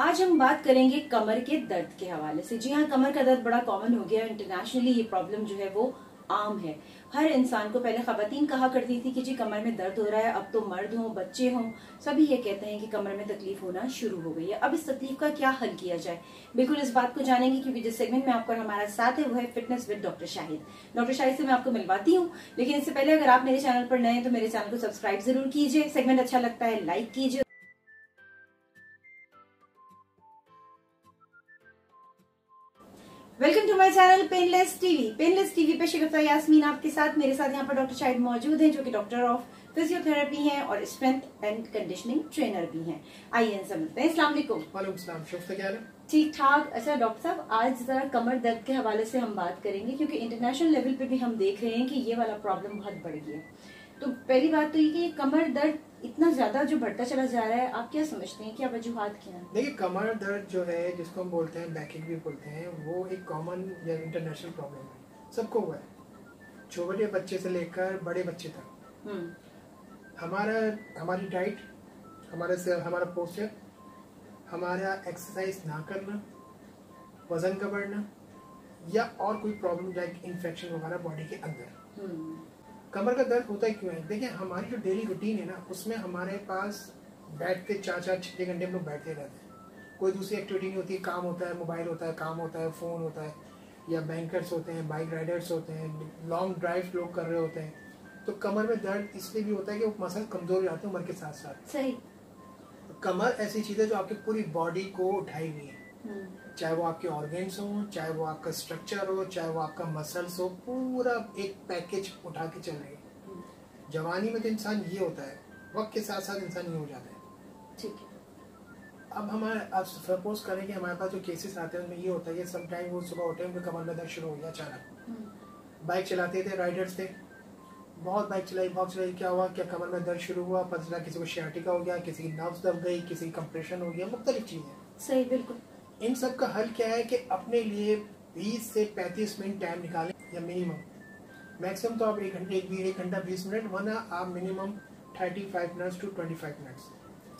आज हम बात करेंगे कमर के दर्द के हवाले से। जी हाँ, कमर का दर्द बड़ा कॉमन हो गया है। इंटरनेशनली ये प्रॉब्लम जो है वो आम है। हर इंसान को, पहले खवातीन कहा करती थी कि जी कमर में दर्द हो रहा है, अब तो मर्द हों बच्चे हों सभी ये कहते हैं कि कमर में तकलीफ होना शुरू हो गई है। अब इस तकलीफ का क्या हल किया जाए, बिल्कुल इस बात को जानेंगे, क्योंकि जिस सेगमेंट में आपको हमारा साथ है वो है fitness with doctor Shahid. Doctor Shahid से मैं आपको मिलवाती हूँ, लेकिन इससे पहले अगर आप मेरे चैनल पर नए हैं तो मेरे चैनल को सब्सक्राइब जरूर कीजिए। सेगमेंट अच्छा लगता है लाइक कीजिए। Welcome to my channel Painless TV. Painless TV पे शिगफ्ता यास्मीन आपके साथ, मेरे साथ यहाँ पर डॉक्टर शाहिद मौजूद हैं जो कि डॉक्टर ऑफ फिजियोथेरेपी हैं और स्ट्रेंथ एंड कंडीशनिंग ट्रेनर भी हैं। आइए इनसे मिलते हैं। अस्सलाम वालेकुम। वालेकुम सलाम। शिगफ्ता क्या है? ठीक ठाक। अच्छा डॉक्टर साहब, आज जरा कमर दर्द के हवाले से हम बात करेंगे, क्योंकि इंटरनेशनल लेवल पे भी हम देख रहे हैं कि ये वाला प्रॉब्लम बहुत बढ़ गया। तो पहली बात तो ये कि कमर दर्द इतना ज्यादा जो बढ़ता चला जा रहा है, आप क्या समझते हैं, क्या वजूहात क्या है? देखिए, कमर दर्द जो है जिसको हम बोलते हैं बैकिंग भी बोलते हैं, वो एक कॉमन या इंटरनेशनल प्रॉब्लम है, सबको हुआ है, छोटे बच्चे से लेकर बड़े बच्चे तक। हमारी डाइट, हमारा पोस्चर, हमारा एक्सरसाइज ना करना, वजन का बढ़ना या और कोई प्रॉब्लम लाइक इन्फेक्शन वगैरह बॉडी के अंदर, कमर का दर्द होता है क्यों है? देखिए, हमारी जो डेली रूटीन है ना, उसमें हमारे पास बैठते 4-4-6 घंटे हम लोग बैठते रहते हैं, कोई दूसरी एक्टिविटी नहीं होती, काम होता है, मोबाइल होता है, काम होता है, फ़ोन होता है, या बैंकर्स होते हैं, बाइक राइडर्स होते हैं, लॉन्ग ड्राइव लोग कर रहे होते हैं। तो कमर में दर्द इसलिए भी होता है कि वो मसल कमज़ोर हो जाते हैं उम्र के साथ साथ। सही। कमर ऐसी चीज़ है जो आपकी पूरी बॉडी को उठाई हुई है, चाहे वो आपके ऑर्गेन्स हो, चाहे वो आपका स्ट्रक्चर हो, चाहे वो आपका मसल्स हो, पूरा एक पैकेज उठा के चल रही है। जवानी में तो इंसान ये होता है, वक्त के साथ साथ इंसान ये हो जाता है। ठीक है। अब सपोज करें कि हमारे पास जो केसेस आते हैं उनमें ये होता है कि समटाइम वो सुबह उठे उनके कमर में दर्द शुरू हो गया अचानक। बाइक चलाते थे, राइडर्स थे, बहुत बाइक चलाई, क्या हुआ, क्या कमर में दर्द शुरू हुआ, पता चला किसी को शियाटिका हो गया, किसी की नर्व्स दब गई, किसी की कंप्रेशन हो गया, मुख्तलिफ चीज़ें। सही, बिल्कुल। इन सब का हल क्या है कि अपने लिए 20 से 35 मिनट टाइम निकालें, या मिनिमम, मैक्सिमम तो आप 1 घंटा 20 मिनट, वरना आप मिनिमम 35 मिनट्स टू 25 मिनट्स।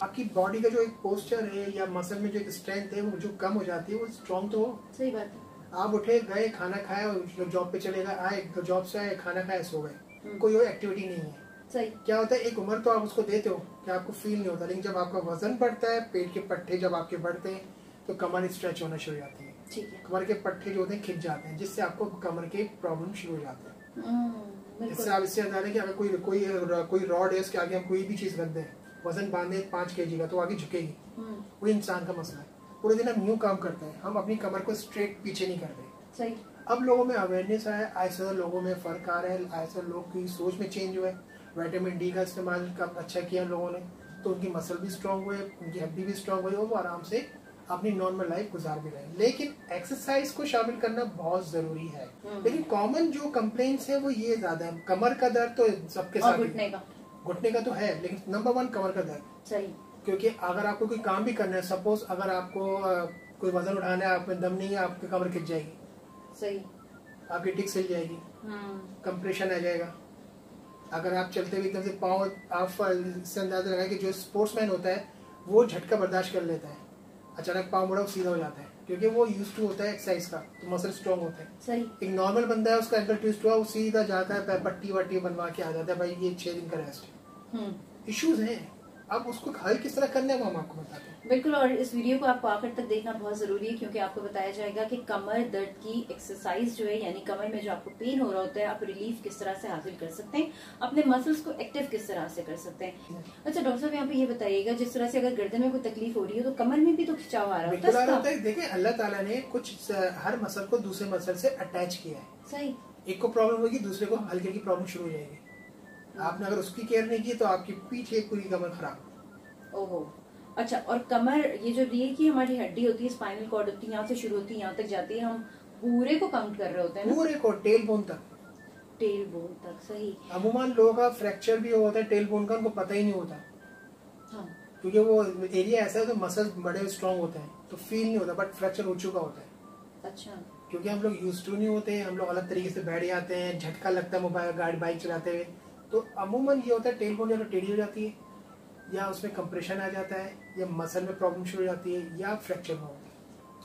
आपकी बॉडी का जो एक पोस्चर है या मसल में जो एक स्ट्रेंथ है वो जो कम हो जाती है, वो स्ट्रॉन्ग तो हो। सही बात है। आप उठे गए, खाना खाया, जॉब पे चले गए, आए तो जॉब से आए, खाना खाया, सो गए, कोई और एक्टिविटी नहीं है। सही। क्या होता है, एक उम्र तो आप उसको देते हो कि आपको फील नहीं होता, लेकिन जब आपका वजन बढ़ता है, पेट के पट्टे जब आपके बढ़ते हैं तो कमर स्ट्रेच होना शुरू हो जाती है। ठीक है। कमर के पट्टे जो होते हैं खिंच जाते हैं, जिससे आपको कमर के प्रॉब्लम शुरू हो जाते हैं। इससे आप इससे अंदाजा कि अगर कोई रॉड है, उसके आगे हम कोई भी चीज रख दें, वजन बांधे 5 kg का, तो आगे झुकेगी। वो इंसान का मसला है। पूरे दिन हम न्यू काम करते हैं, हम अपनी कमर को स्ट्रेट पीछे नहीं करते। सही। अब लोगों में अवेयरनेस आया, ऐसा लोगों में फर्क आ रहा है, ऐसा लोग की सोच में चेंज हुआ है। विटामिन डी का इस्तेमाल अच्छा किया लोगों ने, तो उनकी मसल भी स्ट्रांग हुए, उनकी हड्डी भी स्ट्रांग हुई और वो आराम से अपनी नॉर्मल लाइफ गुजार भी रहे। लेकिन एक्सरसाइज को शामिल करना बहुत जरूरी है। लेकिन कॉमन जो कंप्लेंट्स है वो ये ज्यादा है। कमर का दर्द तो सबके साथ, घुटने का तो है, लेकिन नंबर 1 कमर का दर्द। सही। क्योंकि अगर आपको कोई काम भी करना है, सपोज अगर आपको कोई वजन उठाना है, आप में दम नहीं है, आपकी कमर खिंच जाएगी। सही। आपकी डिस्क हिल जाएगी, कंप्रेशन आ जाएगा। अगर आप चलते हुए एकदम से पाँव, आप इससे अंदाजा लगाए कि जो स्पोर्ट्समैन होता है वो झटका बर्दाश्त कर लेता है, अचानक पाँव मुड़ा सीधा हो जाता है, क्योंकि वो यूज टू होता है एक्सरसाइज का, तो मसल स्ट्रॉन्ग होते हैं। सही। एक नॉर्मल बंदा है, उसका एंकल ट्विस्ट हुआ, वो सीधा जाता है, पट्टी वट्टी बनवा के आ जाता है, भाई ये 6 दिन का रेस्ट है। इश्यूज हैं। अब उसको हल किस तरह करना है वो हम आपको बताते हैं। बिल्कुल, और इस वीडियो को आपको आखिर तक देखना बहुत जरूरी है, क्योंकि आपको बताया जाएगा कि कमर दर्द की एक्सरसाइज जो है, यानी कमर में जो आपको पेन हो रहा होता है, आप रिलीफ किस तरह से हासिल कर सकते हैं, अपने मसल्स को एक्टिव किस तरह से कर सकते हैं। अच्छा डॉक्टर साहब, यहाँ पे ये बताइएगा, जिस तरह से अगर गर्दन में कोई तकलीफ हो रही है तो कमर में भी तो खिंचाव आ रहा होता है। देखिए, अल्लाह ताला ने कुछ हर मसल को दूसरे मसल से अटैच किया है। सही। एक को प्रॉब्लम होगी, दूसरे को हल्के की प्रॉब्लम शुरू हो जाएगी। आपने अगर उसकी केयर नहीं की तो आपकी पीछे पूरी कमर खराब। ओहो। अच्छा, और कमर, ये जो रीढ़ की हमारी हड्डी होती है, स्पाइनल कॉर्ड होती है, यहाँ से शुरू होती है यहाँ तक जाती है, हम पूरे को काउंट कर रहे होते हैं ना? पूरे को, टेल बोन तक। टेल बोन तक। सही। अमूमन लोगों का फ्रैक्चर भी होता है टेल बोन का, उनको पता ही नहीं होता। हाँ। क्योंकि वो एरिया ऐसा है तो मसल बड़े स्ट्रॉन्ग होते हैं तो फील नहीं होता, बट फ्रैक्चर हो चुका होता है। अच्छा। क्योंकि हम लोग यूज टू नहीं होते, हम लोग अलग तरीके से बैठ जाते हैं, झटका लगता है मोबाइल गाड़ी बाइक चलाते हुए, तो अमूमन ये होता है टेल बोन या तो टेढ़ी हो जाती है या उसमें कंप्रेशन आ जाता है, या मसल में प्रॉब्लम शुरू हो जाती है, या फ्रैक्चर में होती है।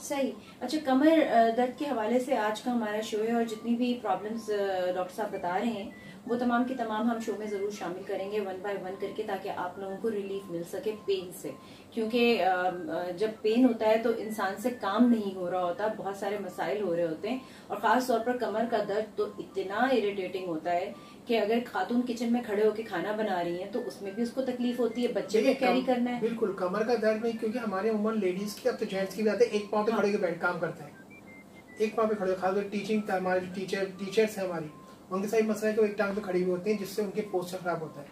सही। अच्छा, कमर दर्द के हवाले से आज का हमारा शो है और जितनी भी प्रॉब्लम्स डॉक्टर साहब बता रहे हैं वो तमाम की तमाम हम शो में जरूर शामिल करेंगे 1 बाय 1 करके, ताकि आप लोगों को रिलीफ मिल सके पेन से। क्योंकि जब पेन होता है तो इंसान से काम नहीं हो रहा होता, बहुत सारे मसाइल हो रहे होते हैं, और खास तौर पर कमर का दर्द तो इतना इरिटेटिंग होता है कि अगर खातून किचन में खड़े होकर खाना बना रही है तो उसमें भी उसको तकलीफ होती है, बच्चे को कैरी करना है। बिल्कुल, कमर का दर्द नहीं, क्योंकि हमारे उम्र लेडीज की, अब तो जेंट्स की भी आते हैं, एक पाँव पे खड़े होकर बैठ काम करते हैं, एक पाँव पे खड़े, खासकर टीचिंग हमारे टीचर्स है हमारी, उनके साथ मसला है कि वो एक टांग पे खड़ी हुई होती है, जिससे उनके पोस्चर खराब होता है।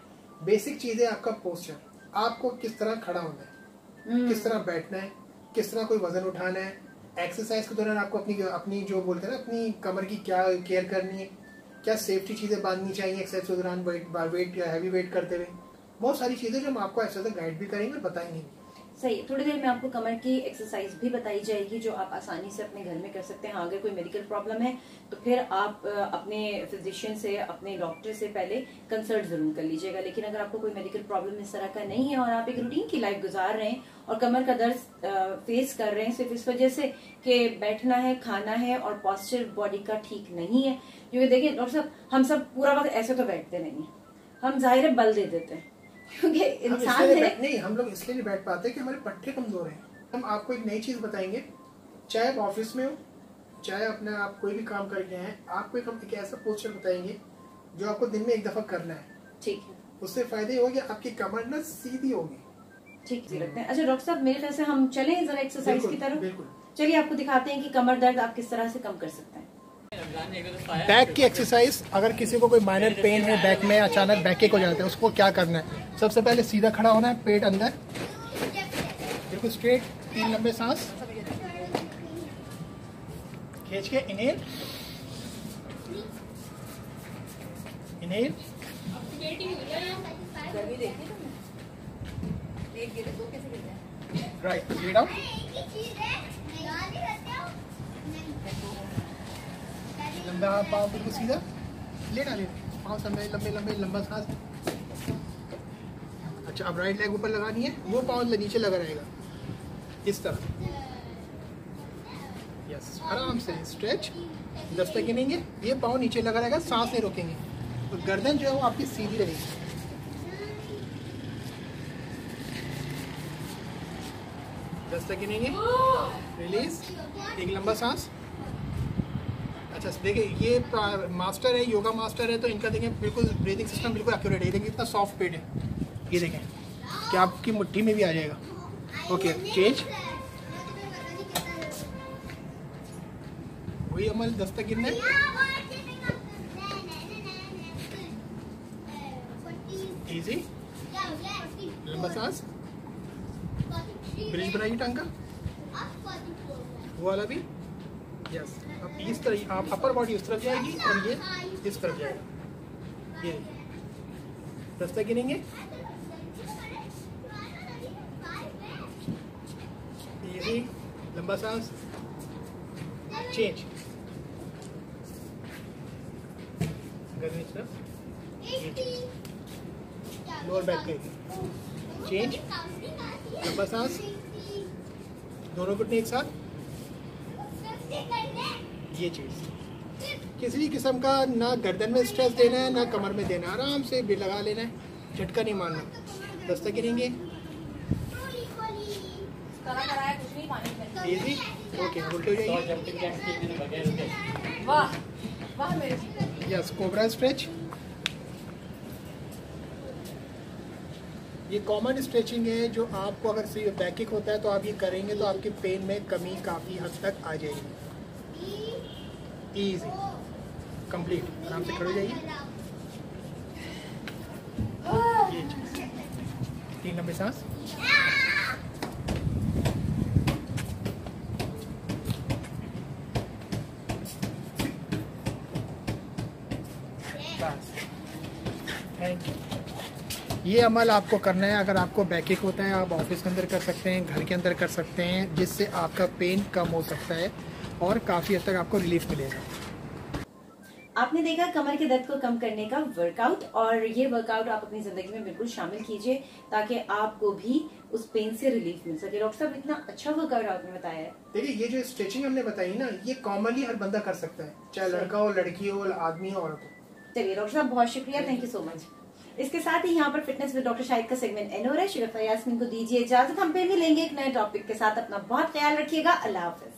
बेसिक चीज है आपका पोस्चर, आपको किस तरह खड़ा होना है, किस तरह बैठना है, किस तरह कोई वजन उठाना है, एक्सरसाइज के दौरान आपको अपनी जो बोलते हैं ना, अपनी कमर की क्या केयर करनी है, क्या सेफ्टी चीजें बांधनी चाहिए एक्सरसाइज के दौरान, वेट या हैवी वेट करते हुए, बहुत सारी चीजें जो हम आपको एक्सरसाइज गाइड भी करेंगे और बताएंगे। सही। थोड़ी देर में आपको कमर की एक्सरसाइज भी बताई जाएगी जो आप आसानी से अपने घर में कर सकते हैं। हाँ, अगर कोई मेडिकल प्रॉब्लम है तो फिर आप अपने फिजिशियन से, अपने डॉक्टर से पहले कंसल्ट जरूर कर लीजिएगा। लेकिन अगर आपको कोई मेडिकल प्रॉब्लम इस तरह का नहीं है और आप एक रूटीन की लाइफ गुजार रहे हैं और कमर का दर्द फेस कर रहे हैं सिर्फ इस वजह से कि बैठना है, खाना है और पॉस्चर बॉडी का ठीक नहीं है, क्योंकि देखिए डॉक्टर साहब, हम सब पूरा वक्त ऐसे तो बैठते नहीं है, हम जाहिर बल दे देते हैं क्योंकि इंसान है। नहीं, हम लोग इसलिए नहीं बैठ पाते कि हमारे पट्टे कमजोर हैं। हम आपको एक नई चीज बताएंगे, चाहे आप ऑफिस में हो, चाहे अपने आप कोई भी काम करके हैं, आपको एक ऐसा पोस्चर बताएंगे जो आपको दिन में एक दफा करना है। ठीक है, उससे फायदे होंगे, आपकी कमर ना सीधी होगी। ठीक रखते हैं। अच्छा डॉक्टर साहब, मेरे ख्याल से हम चलें जरा एक्सरसाइज की तरफ। बिल्कुल, चलिए आपको दिखाते हैं कि कमर दर्द आप किस तरह से कम कर सकते हैं। बैक की एक्सरसाइज, अगर किसी को कोई माइनर पेन है बैक में, अचानक बैक एक हो जाता है, उसको क्या करना है? सबसे पहले सीधा खड़ा होना है, पेट अंदर, बिल्कुल स्ट्रेट, 3 लंबे सांस खींच के, inhale inhale, right, let out, लंबा पाँव बिल्कुल सीधा, लेना पाँव लंबे लंबे लंबे, लंबा सांस। अच्छा, अब राइट लेग ऊपर लगानी है, वो पाँव नीचे लगा रहेगा इस तरह। यस, आराम से स्ट्रेच, 10 तक गिनेंगे, ये पाँव नीचे लगा रहेगा, सांस नहीं रोकेंगे, तो गर्दन जो है वो आपकी सीधी रहेगी। तक गिनेंगे, रिलीज, एक लंबा सांस। अच्छा देखिए, ये मास्टर है, योगा मास्टर है, तो इनका देखें बिल्कुल ब्रीदिंग सिस्टम बिल्कुल एक्यूरेट है। देखिए कितना सॉफ्ट पेट है, ये देखें कि आपकी मुट्ठी में भी आ जाएगा। ओके, चेंज, वही अमल, 10 तक गिनना है। इजी, लंबा सांस, ब्रिज बनाइए टांग का, वो वाला भी। यस, अब इस तरह आप अपर बॉडी इस तरफ जाएगी और ये इस तरफ जाएगा। ये 10 तक गिनेंगे, इजी, लंबा सांस, चेंज, गर्दन इस तरफ, लोअर बैक पे चेंज, लंबा सांस, दोनों घुटने एक साथ, ये चीज। किसी भी किस्म का ना गर्दन में स्ट्रेस देना है, ना कमर में देना है, आराम से भी लगा लेना है, झटका नहीं मारना। 10 तक गिनेंगे, इजी, ओके, उल्टे हो जाइए। वाह वाह मेरे, यस, कोबरा स्ट्रेच, ये कॉमन स्ट्रेचिंग है जो आपको अगर बैकिक होता है तो आप ये करेंगे तो आपके पेन में कमी काफ़ी हद तक आ जाएगी। इजी, कंप्लीट, आराम से खड़े हो जाइए। ये चीज, 3 लंबे सांस, बस, थैंक यू। ये अमल आपको करना है। अगर आपको बैकिक होता है आप ऑफिस के अंदर कर सकते हैं, घर के अंदर कर सकते हैं, जिससे आपका पेन कम हो सकता है और काफ़ी हद तक आपको रिलीफ मिलेगा। आपने देखा कमर के दर्द को कम करने का वर्कआउट, और ये वर्कआउट आप अपनी जिंदगी में बिल्कुल शामिल कीजिए ताकि आपको भी उस पेन से रिलीफ मिल सके। डॉक्टर साहब इतना अच्छा वर्कआउट आपने बताया है। देखिए ये जो स्ट्रेचिंग हमने बताई ना, ये कॉमनली हर बंदा कर सकता है, चाहे लड़का हो, लड़की हो, आदमी हो, औरत हो। चलिए डॉक्टर साहब बहुत शुक्रिया, थैंक यू सो मच। इसके साथ ही यहाँ पर फिटनेस विद डॉक्टर शाहिद का सेगमेंट एंड हो रहा है। शरीफा यास्मीन को दीजिए इजाजत, हम फिर मिलेंगे एक नए टॉपिक के साथ। अपना बहुत ख्याल रखिएगा, अल्लाह हाफिज।